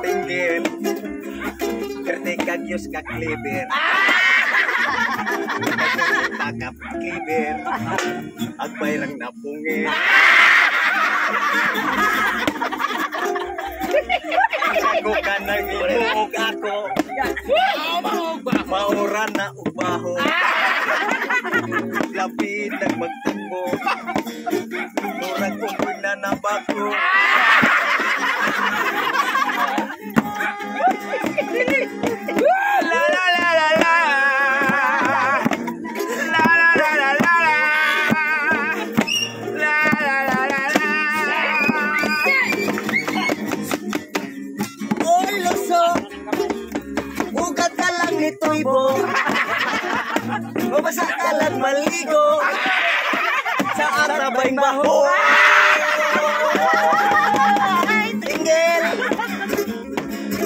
tingin. Kerte kagyos kakliber. Takap kliber. Agbayrang napungin. Ako ka nang inuog ako. Mauran na ubaho. Lapit ang magtakbo. Murag kong nanabako. La la la la la. La la la la la la. La la la la la. Oy, loso. Ugat ka lang nito'y bo. Mabasa ka lang maligo. Sa arabay baho. Tinggil.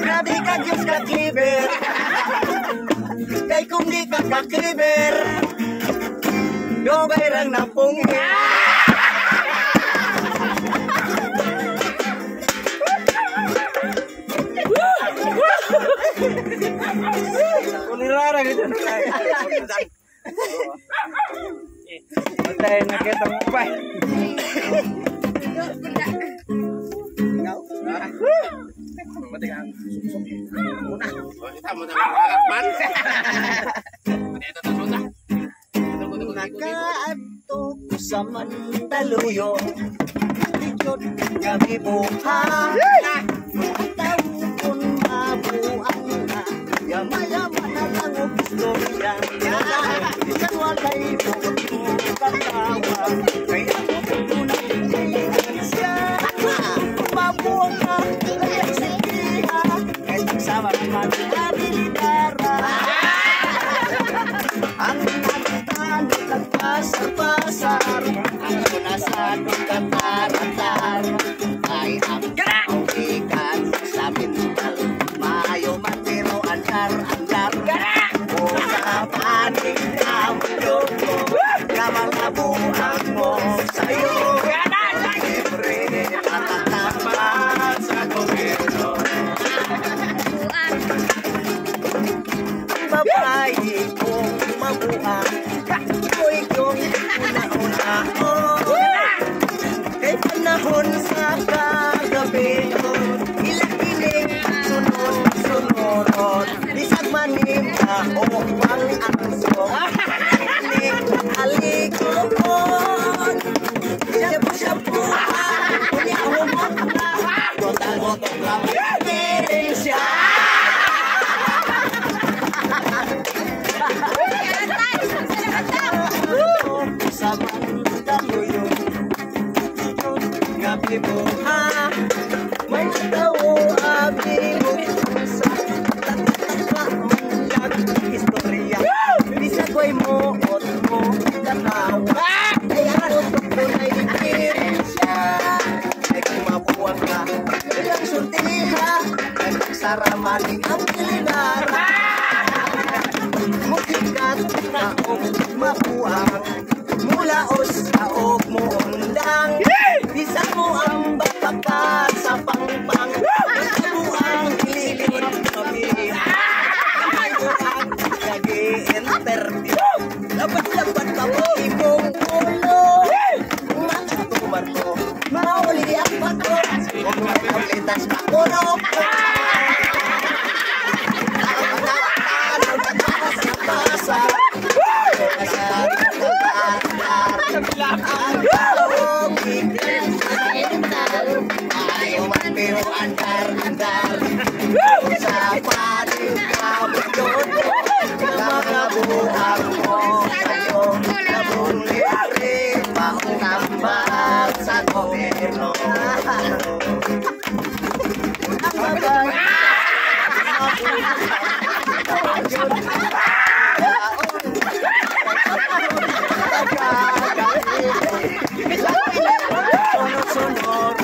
Grabe ka Diyos ka kliber. Kay kung di ka kakliber, gobay rang napungin. Kunirara gitu. Matay na kita mo pa. Nakaadto ko sa Mandaluyong, ikot kami buhay. Taon mabuang na, yama-yama na lang o istorya. Isang walay bukod mo katawa, kaya mo tunay hindi siya. Mabuang na, kaya siya, kahit magsama naman abilidara. Ang nagtano nagpasar-pasar, ako nasa nagkataratar, ay ang kaulikan sa mental. Maayo man pero andar-andar, o sa panig kamyo ko, kamalabuhan mo sa'yo. Libre natatambak sa gobyerno. Babae kong mabuang, ako'y kong una-unahon. Kay panahon sa kagabi, ilakiling sunod-sunod. Isang manim na upang anso, iling alikon. Shabu-shabu, unya-humot na, botang-botang lang, piring siya. Sa Mandaluyong, gabi mo ha, may natawo abi mo sa tatakak istorya. Bisa ko'y mo at mo katawa, kaya tutok ko na ipirin siya. Ay kung mabuwag ka, ilang sultiha, nagsaramaning ang kilidara. Mukikat na og mabuang, mula os kaog mo undang. Bisa mo ang batakat sa pangpang, bisa mo ang hililin kami. Kamay mo ang nag-i-interview, labat-labat ka mo ibong ulo. Matutumar ko, mauli ang bato, huwag mo kaulitas makulog. Ayaw man pero andar-andar, sa paling kabutod, nakabuhang mo kayo, nabuli-ari paunambag sa gobyerno. Sunod-sunod,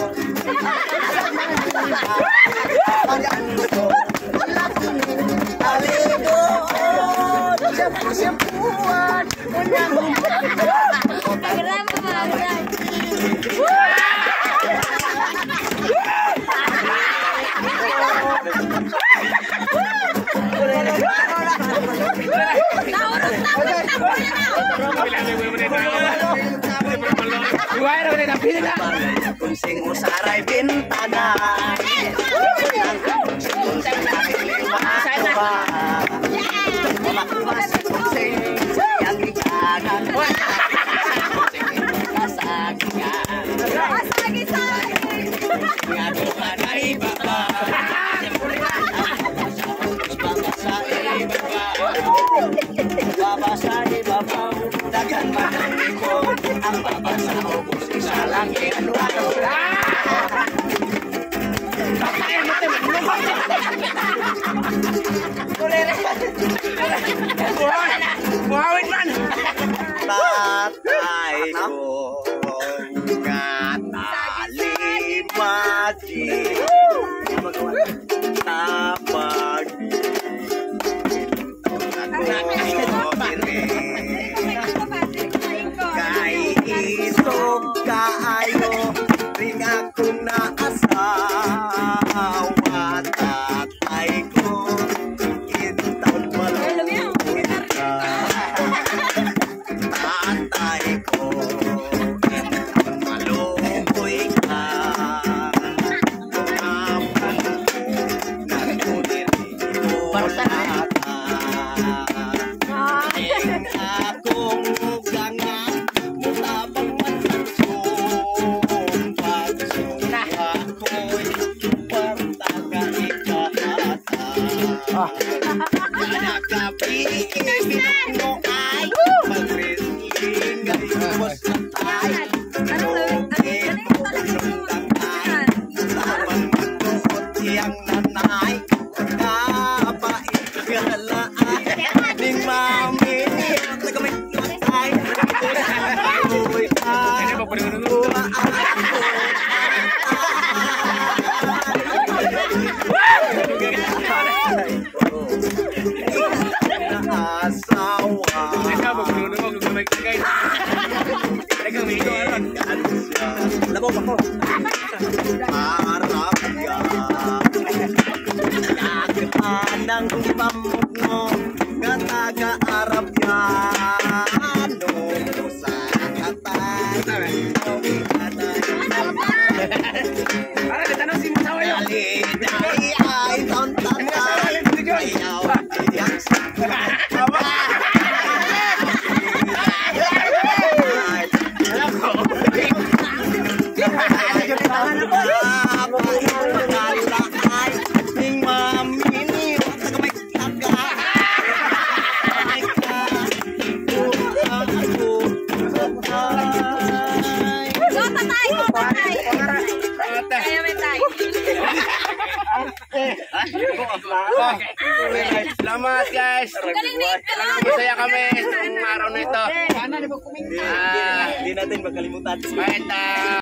Kunsing usaray bintana. Kunsing lima. Kunsing yang ikanan. Kunsing kasagingan. Ngado ka na ibaba. Baba sa ibabaw, dagan man ang likod. Ang baba sa ubos, isa lang ano-ano. Buhawin man! Tatay kong katalimati. Tapag kay isog kaayo ring akong naasawa. Tatay ko kintaon malungkot ka. Tatay ko kintaon malungkot ka. Kapag nagkulirin ko akong ganga mutabang mansong pagsong ako'y partaga ikahata. Nagkapi pinagno ay mag-wrestling ngayon sa tay. Pinugin ko nung tangay sabang manuot iyang nanay. Kapait galaan ning mami tagamit natay. Uy pa Labo ba ko? Harap ka. Nagpanang pamugno kataga-arap yan. No sa katay. Para kita nang sinasawa yun. Dali ay taon tatay. Ayaw iyak sa Salamat guys. Masaya kami sa araw na ito. Hindi natin magkalimutan. Bye.